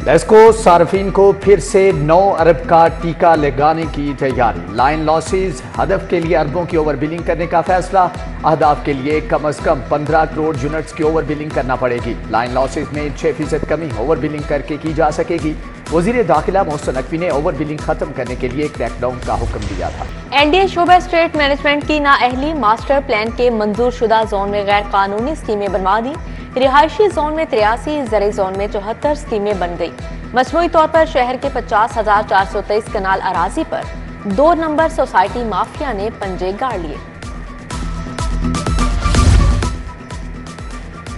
टेस्को सार्फिन को फिर से 9 अरब का टीका लगाने की तैयारी। लाइन लॉसेज हदफ के लिए अरबों की ओवर बिलिंग करने का फैसला। अहदाफ के लिए कम अज कम 15 करोड़ यूनिट्स की ओवर बिलिंग करना पड़ेगी। लाइन लॉसेज में 6% कमी ओवर बिलिंग करके की जा सकेगी। वजीर दाखिला मोहसिन नकवी ने ओवर बिलिंग खत्म करने के लिए क्रैकडाउन का हुक्म दिया था। एनडीए शोबा स्टेट मैनेजमेंट की नाअहली मास्टर प्लान के मंजूर शुदा जोन में गैर कानूनी स्कीमें बनवा दी। रिहायशी जोन में 83, ज़रई जोन में 74 स्कीमें बन गई। मजमूई तौर पर शहर के 50,423 कनाल अराजी पर 2 नंबर सोसाइटी माफिया ने पंजे गाड़ लिए।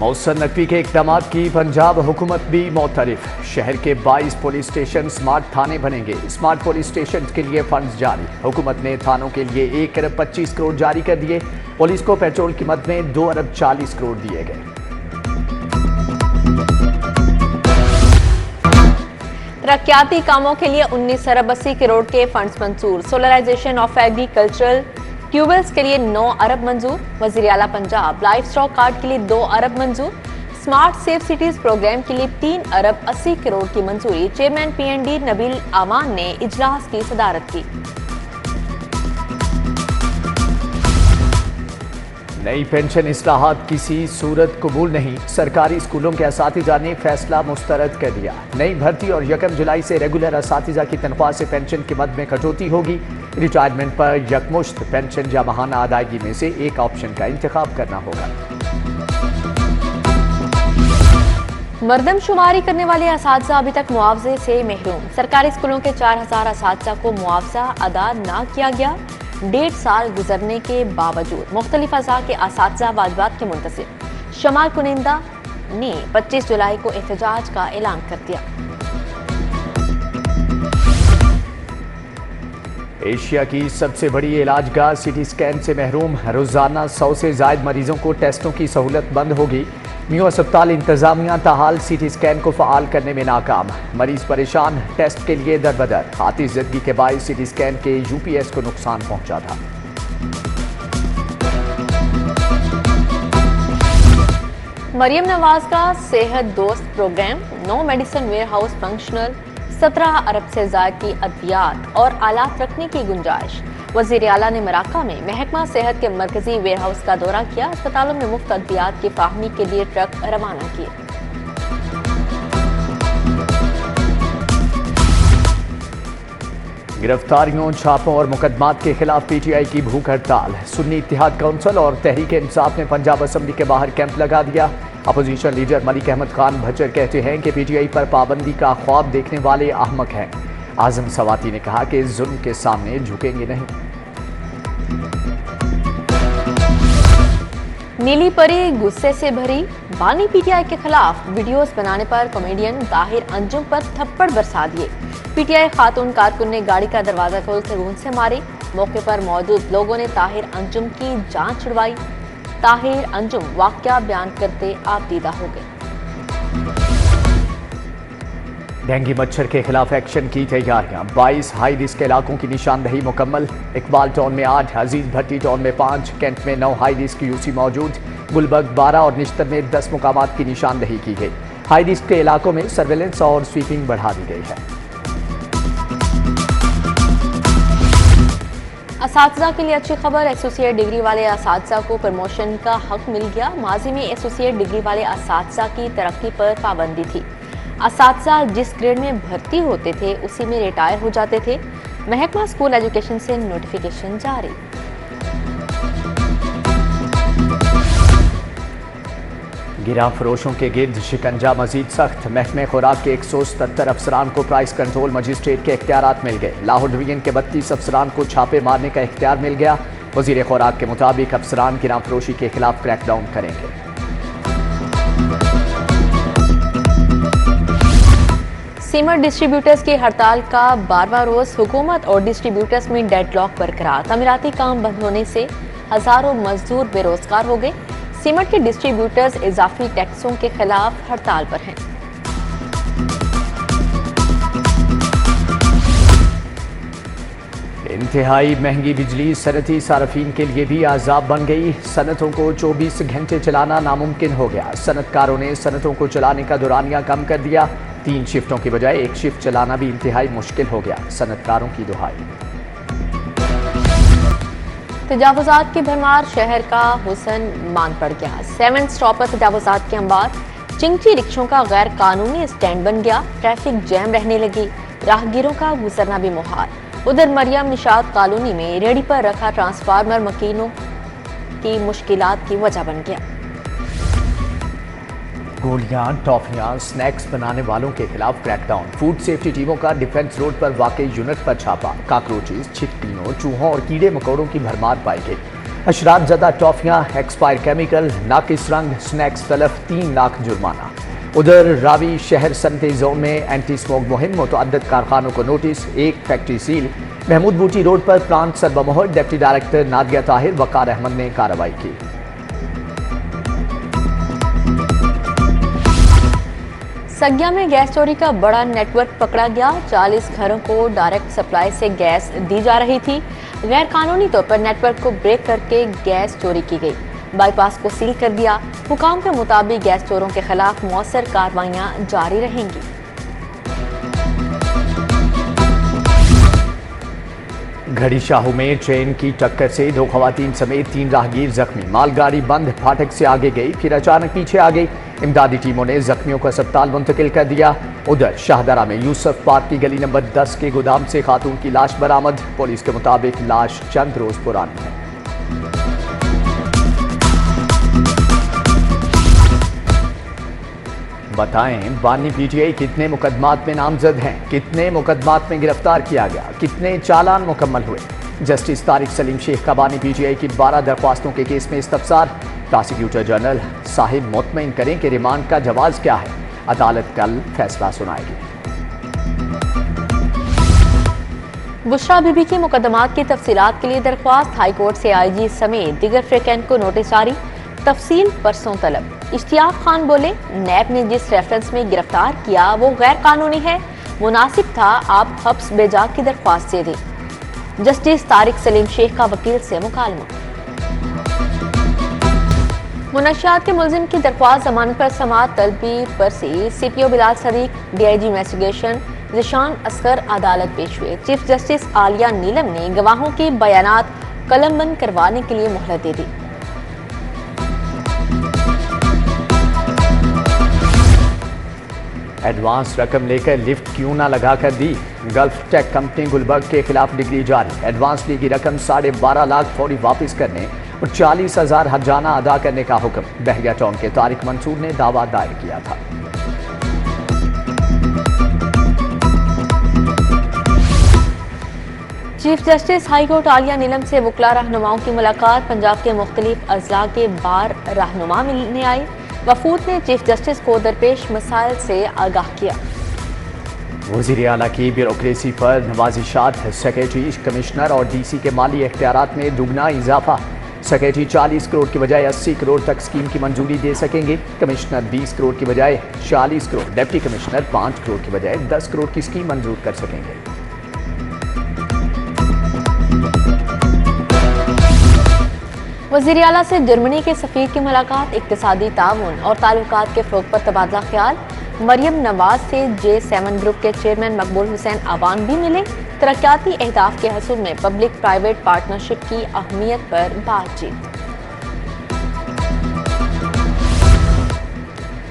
मोहसिन नकवी के इक़दाम की पंजाब हुकूमत भी मोतरफ। शहर के 22 पुलिस स्टेशन स्मार्ट थाने बनेंगे। स्मार्ट पुलिस स्टेशन के लिए फंड्स जारी। हुकूमत ने थानों के लिए 1 अरब 25 करोड़ जारी कर दिए। पुलिस को पेट्रोल की मद में 2 अरब 40 करोड़ दिए गए। तरक्याती कामों के लिए 19 अरब 80 करोड़ के फंड्स मंजूर। सोलराइजेशन ऑफ एग्रीकल्चरल ट्यूबवेल्स के लिए 9 अरब मंजूर। वज़ीर आला पंजाब लाइफ स्टॉक कार्ड के लिए 2 अरब मंजूर। स्मार्ट सेफ सिटीज प्रोग्राम के लिए 3 अरब 80 करोड़ की मंजूरी। चेयरमैन पीएनडी नबील आमान ने इजलास की सदारत की। नई पेंशन इस्लाहात किसी सूरत कबूल नहीं। सरकारी स्कूलों के असातिजा ने फैसला मुस्तरद कर दिया। नई भर्ती और 1 जुलाई से रेगुलर असातिजा की तनख्वाह से पेंशन की मद में कटौती होगी। रिटायरमेंट पर यकमुश्त पेंशन या माहाना अदायगी में से एक ऑप्शन का इंतखाब करना होगा। मरदमशुमारी करने वाले असातिजा अभी तक मुआवजे से महरूम। सरकारी स्कूलों के 4000 असातिजा को मुआवजा अदा न किया गया। 1.5 साल गुजरने के बावजूद मुख्तलिफ अज़ा के असातिजा वाजिबात के मुंतसिब। शमाल कुनिंदा ने 25 जुलाई को एहतजाज का ऐलान कर दिया। एशिया की सबसे बड़ी इलाजगाह सिटी स्कैन से महरूम। रोजाना 100 से ज्यादा मरीजों को टेस्टों की सहूलत बंद होगी। न्यू अस्पताल इंतजामिया ताहाल सिटी स्कैन को फ़ाल करने में नाकाम। मरीज परेशान, टेस्ट के लिए दरबदर। आतिश ज़दगी के बायस सिटी स्कैन के यूपीएस को नुकसान पहुंचा था। मरियम नवाज का सेहत दोस्त programme. 9 medicine warehouse functional. 17 अरब से ज़ायद की अद्वियात और आलात रखने की गुंजाइश। वज़ीर आला ने मराका में महकमा सेहत के मरकजी वेयर हाउस का दौरा किया। अस्पतालों में मुफ्त अद्वियात की फाहमी के लिए ट्रक रवाना किए। गिरफ्तारियों, छापों और मुकदमात के खिलाफ पीटीआई की भूख हड़ताल। सुन्नी इत्तेहाद काउंसिल और तहरीक इंसाफ ने पंजाब असम्बली के बाहर कैंप लगा दिया। अपोजिशन लीडर मलिक अहमद खान भच्चर कहते हैं कि पीटीआई पर पाबंदी का ख्वाब देखने वाले अहमक हैं। आजम सवाती ने कहा कि जुल्म के सामने झुकेंगे नहीं। नीली परी गुस्से से भरी। बानी पीटीआई के खिलाफ वीडियोस बनाने पर कॉमेडियन ताहिर अंजुम पर थप्पड़ बरसा दिए। पीटीआई खातून कारकुन ने गाड़ी का दरवाजा खोलकर गूंज से मारे। मौके पर मौजूद लोगों ने ताहिर अंजुम की जान छुड़वाई। ताहिर अंजुम वाकया बयान करते आपदीदा हो गए। डेंगू मच्छर के खिलाफ एक्शन की तैयारियां। 22 हाई रिस्क इलाकों की निशानदही मुकम्मल। इकबाल टाउन में 8, अजीज भट्टी टाउन में 5, कैंट में 9 हाई रिस्क यूसी मौजूद। गुलबर्ग 12 और निश्तर में 10 मुकामात की निशानदही की गई। हाई रिस्क के इलाकों में सर्वेलेंस और स्वीपिंग बढ़ा दी गई है। असातिज़ा के लिए अच्छी खबर। एसोसिएट डिग्री वाले असातिज़ा को प्रमोशन का हक मिल गया। माजी में एसोसिएट डिग्री वाले असातिज़ा की तरक्की पर पाबंदी थी। असातिज़ा जिस ग्रेड में भर्ती होते थे उसी में रिटायर हो जाते थे। महकमा स्कूल एजुकेशन से नोटिफिकेशन जारी। गिरा फरोशों के गिर्द शिकंजा मजीद सख्त। महकमे खुराक के 177 अफसरान को प्राइस कंट्रोल मजिस्ट्रेट के इख्तियारात मिल गए। लाहौर डिवीजन के 32 अफसरान को छापे मारने का इख्तियार मिल गया। वजीर खुराक के मुताबिक अफसरान गिरा फरोशी के खिलाफ क्रैकडाउन करेंगे। सीमेंट डिस्ट्रीब्यूटर्स की हड़ताल का 12वां रोज। हुकूमत और डिस्ट्रीब्यूटर्स में डेडलॉक बरकरार। तमीराती काम बंद होने से हजारों मजदूर बेरोजगार हो गए। सीमेंट के डिस्ट्रीब्यूटर्स इजाफी टैक्सों के खिलाफ हड़ताल पर हैं। इंतहाई महंगी बिजली सनती सार्फिन के लिए भी आज़ाब बन गई। सनतों को 24 घंटे चलाना नामुमकिन हो गया। सनतकारों ने सनतों को चलाने का दुरानिया कम कर दिया। 3 शिफ्टों की बजाय एक शिफ्ट चलाना भी इंतहाई मुश्किल हो गया, सनतकारों की दुहाई। तजावुजात की भरमार, शहर का हुसन मान पड़ गया। 7 स्टॉप पर तजावुजात के अंबार, चिंगची रिक्शों का गैर कानूनी स्टैंड बन गया, ट्रैफिक जैम रहने लगी, राहगीरों का गुजरना भी मुहाल। उधर मरियम निशात कॉलोनी में रेडी पर रखा ट्रांसफार्मर मकीनों की मुश्किलात की वजह बन गया। गोलियां, टॉफियां, स्नैक्स बनाने वालों के खिलाफ क्रैकडाउन। फूड सेफ्टी टीमों का डिफेंस रोड पर वाकई यूनिट पर छापा। कॉकरोचेस, छिपकलियों, चूहों और कीड़े मकोड़ों की भरमार पाई गई। अशरात ज़दा टॉफियां, एक्सपायर केमिकल, नाकिस रंग, स्नैक्स तलफ, 3 लाख जुर्माना। उधर रावी शहर सनती जोन में एंटी स्मोक मुहिम, मुतअद्दिद कारखानों को notice, 1 factory seal. Mahmood Booti road पर प्लांट सरबमोहर, डिप्टी डायरेक्टर नादिया ताहिर, वकार अहमद ने कार्रवाई की। सग्या में गैस चोरी का बड़ा नेटवर्क पकड़ा गया। 40 घरों को डायरेक्ट सप्लाई से गैस दी जा रही थी। गैर कानूनी तौर पर नेटवर्क को ब्रेक करके गैस चोरी की गई। बाईपास को सील कर दिया। हुकाम के मुताबिक गैस चोरों के खिलाफ मौसर कार्रवाइयां जारी रहेंगी। घड़ी शाहू में ट्रेन की टक्कर से 2 खवातीन समेत 3 राहगीर जख्मी। मालगाड़ी बंद फाटक से आगे गई, फिर अचानक पीछे आ गई। इमदादी टीमों ने जख्मियों को अस्पताल मुंतकिल कर दिया। उधर शाहदरा में यूसुफ पार्क की गली नंबर 10 के गोदाम से खातून की लाश बरामद। पुलिस के मुताबिक लाश चंद रोज पुरानी है। बताएं, बानी पीटीआई कितने मुकदमात में नामजद हैं, कितने मुकदमात में गिरफ्तार किया गया, कितने चालान मुकम्मल हुए। जस्टिस तारिक सलीम शेख का बानी पीटीआई की 12 दरख्वास्तों के केस में इस्तफसार। प्रोसिक्यूटर जनरल साहिब मुतमईन करें कि रिमांड का जवाज क्या है। अदालत कल फैसला सुनाएगी। बुशरा बीबी के मुकदमात की तफसीलात के लिए दरख्वास्त। हाईकोर्ट से आईजी समेत दीगर फ्रिकैन को नोटिस जारी, तफसील परसों तलब। इश्तियाक खान बोले, नैब ने जिस रेफरेंस में गिरफ्तार किया वो गैर कानूनी है, मुनासिब था आप हब्स बेजा की दरख्वास्त दे दें। जस्टिस तारिक सलीम शेख का वकील से मुकालमा। मुनशियात के मुलजिम की दरख्वास्त जमानत पर समाअत तलबी पर से CPO Bilal Sadiq, DIG investigation Zeeshan Asghar अदालत पेश हुए। चीफ जस्टिस आलिया नीलम ने गवाहों के बयानात कलमबंद करवाने के लिए मोहलत दे दी। एडवांस रकम लेकर लिफ्ट क्यों ना लगाकर दी। गल्फ टेक कंपनी गुलबर्ग के खिलाफ डिग्री जारी। एडवांस ली की रकम 12.5 लाख फौरी वापस करने और 40,000 हर्जाना अदा करने का हुक्म। बहरिया टाउन के तारिक मंसूर ने दावा दायर किया था। चीफ जस्टिस हाईकोर्ट आलिया नीलम से वकला रहनुमाओं की मुलाकात। पंजाब के मुख्तलिफ अजला के बार रहनुमा मिलने आए। वफूद ने चीफ जस्टिस को दरपेश मसाइल से आगाह किया। वज़ीर आला की ब्यूरोक्रेसी पर नवाजिशात। सेक्रेटरी, कमिश्नर और डीसी के माली इख्तियारात में दुगना इजाफा। सेक्रेटरी 40 करोड़ की बजाय 80 करोड़ तक स्कीम की मंजूरी दे सकेंगे। कमिश्नर 20 करोड़ की बजाय 40 करोड़, डिप्टी कमिश्नर 5 करोड़ की बजाय 10 करोड़ की स्कीम मंजूर कर सकेंगे। वज़ीर आला से जर्मनी के सफ़ीर की मुलाकात। इक़्तिसादी ताउन और ताल्लुकात के फ़रोग़ पर तबादला ख्याल। मरियम नवाज से J7 ग्रुप के चेयरमैन मकबूल हुसैन अवान भी मिले। तरक्याती अहदाफ के हसूल में पब्लिक प्राइवेट पार्टनरशिप की अहमियत पर बातचीत।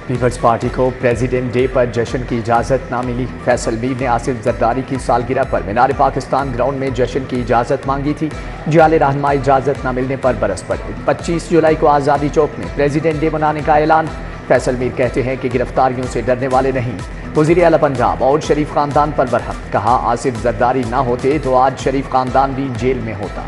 पीपल्स पार्टी को प्रेसिडेंट डे पर जश्न की इजाज़त ना मिली। फैसल मीर ने आसिफ जरदारी की सालगिरह पर मीनार पाकिस्तान ग्राउंड में जश्न की इजाज़त मांगी थी। जाले रहनुमा इजाज़त न मिलने पर बरस पड़े। 25 जुलाई को आज़ादी चौक में प्रेसिडेंट डे मनाने का ऐलान। फैसल मीर कहते हैं कि गिरफ्तारियों से डरने वाले नहीं। वज़ीर आला पंजाब और शरीफ खानदान पर बरहम, कहा आसिफ जरदारी ना होते तो आज शरीफ खानदान भी जेल में होता।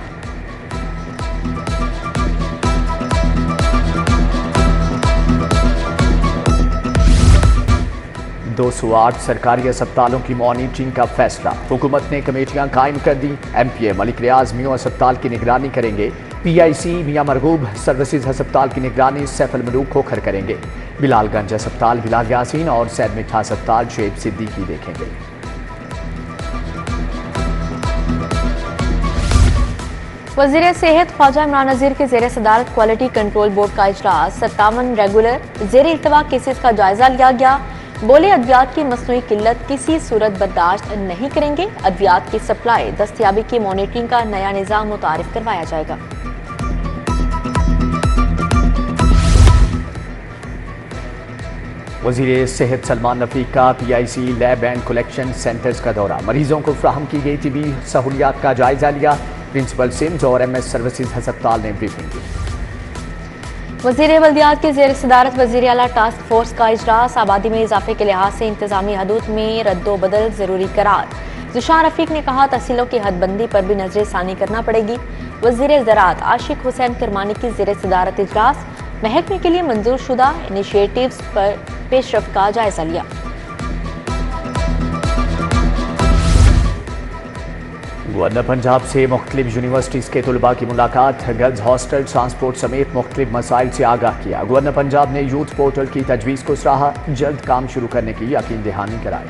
दो 208 सरकारी अस्पतालों की मॉनिटरिंग का फैसला। हुकूमत ने कमेटियां कायम कर दी। MPA मलिक रियाज मियां अस्पताल की निगरानी करेंगे। PIC मियां मरगूब सर्विसेज अस्पताल की निगरानी सैफुल मलूक खोखर करेंगे। बिलालगंज अस्पताल बिलाल यासीन और सैद मिठा अस्पताल शेब सिद्दीकी देखेंगे। वज़ीर सेहत ख्वाजा इमरान नज़ीर के ज़ेर सदारत क्वालिटी कंट्रोल बोर्ड का इजलास। 57 रेगुलर ज़ेर इल्तवा केसेस का जायजा लिया गया। बोले अद्वियात की मसनूई किल्लत किसी सूरत बर्दाश्त नहीं करेंगे। अद्वियात की सप्लाई दस्तयाबी की मॉनिटरिंग का नया निज़ाम मुतारिफ करवाया जाएगा। वज़ीर सेहत सलमान रफीक का PIC lab and collection centres का दौरा, मरीजों को फ्राहम की गई तिबी सहूलियात का जायजा लिया। प्रिंसिपल सिम्स और MS सर्विसेज हस्पताल ने ब्रीफिंग की। वज़ीर बल्दियात की ज़ेर सदारत वज़ीर आला टास्क फोर्स का इजलास, आबादी में इजाफे के लिहाज से इंतजामी हदूद में रद्दोबदल जरूरी करार। ज़ुशान रफीक ने कहा तहसीलों की हदबंदी पर भी नजर सानी करना पड़ेगी। वज़ीर ज़राअत आशिक हुसैन करमानी की ज़ेर सदारत इजलास, महकमे के लिए मंजूर शुदा इनिशिएटिव्स पर पेशरफ का जायजा लिया। गवर्नर पंजाब से मुख्तलिफ यूनिवर्सिटीज़ के तलबा की मुलाकात, गर्ल्स हॉस्टल ट्रांसपोर्ट समेत मुख्तलिफ मसाइल से आगाह किया। गवर्नर पंजाब ने यूथ पोर्टल की तजवीज़ को सराहा, जल्द काम शुरू करने की यकीन दहानी कराई।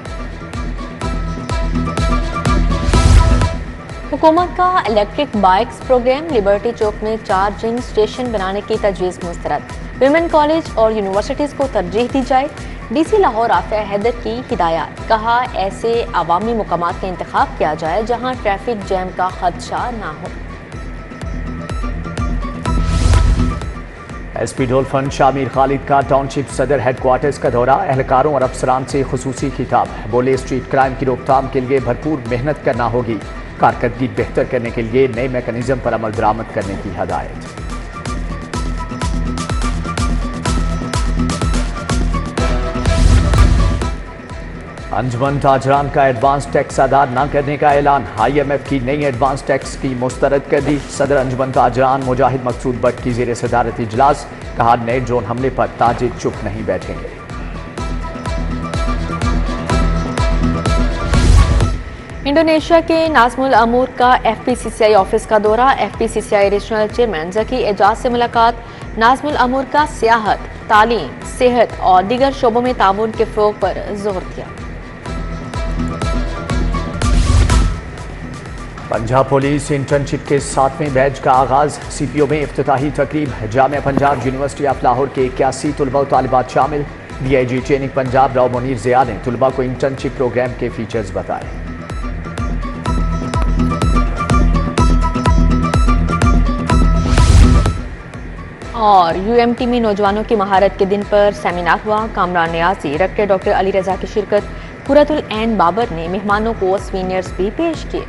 हुकूमत का इलेक्ट्रिक बाइक्स प्रोग्राम, लिबर्टी चौक में चार्जिंग स्टेशन बनाने की तजवीज़ मुस्तरद। विमेन कॉलेज और यूनिवर्सिटीज़ को तरजीह दी जाए। DC लाहौर आफिया हैदर की हिदायत, कहा ऐसे अवामी मुकामात का इंतखाब किया जाए जहां ट्रैफिक जैम का खदशा ना हो। SP डोलफन शामिर खालिद का टाउनशिप सदर हेडक्वार्टर्स का दौरा, एहलकारों और अफसरान से खुसूसी खिताब। बोले स्ट्रीट क्राइम की रोकथाम के लिए भरपूर मेहनत करना होगी। कारकर्दगी बेहतर करने के लिए नए मैकेनिज्म पर अमल दरामद करने की हदायत। अंजुमन ताजरान का एडवांस टैक्स अदा न करने का ऐलान, IMF की नई एडवांस टैक्स की मुस्तरद कर दी। सदर अंजुमन ताजरान मुजाहिद मकसूद बट की जेर सदारत इजलास, कहा नए ड्रोन हमले पर ताजिर चुप नहीं बैठेंगे। इंडोनेशिया के नाज़मुल अमूर का FPCCI ऑफिस का दौरा, FPCCI रीजनल चेयरमैन जकी एजाज से मुलाकात। नाज़मुल अमूर का सियाहत, तालीम, सेहत और दीगर शोबों में ताउन के फ़रोग़ पर जोर दिया। पंजाब पुलिस इंटर्नशिप के 7वें बैच का आगाज, CPO में इफ्तिताही तकरीब। जामिया पंजाब यूनिवर्सिटी ऑफ लाहौर के 81 तलबा और तालिबात शामिल। DIG ट्रेनिंग पंजाब राव मुनीर ज़िया ने तलबा को इंटर्नशिप प्रोग्राम के फीचर्स बताए। और UMT में नौजवानों की महारत के दिन पर सेमिनार हुआ। कामरान नियाजी, रेक्टर डॉक्टर अली रजा की शिरकत। कुरतुल ऐन बाबर ने मेहमानों को स्वीनियर्स भी पेश किए।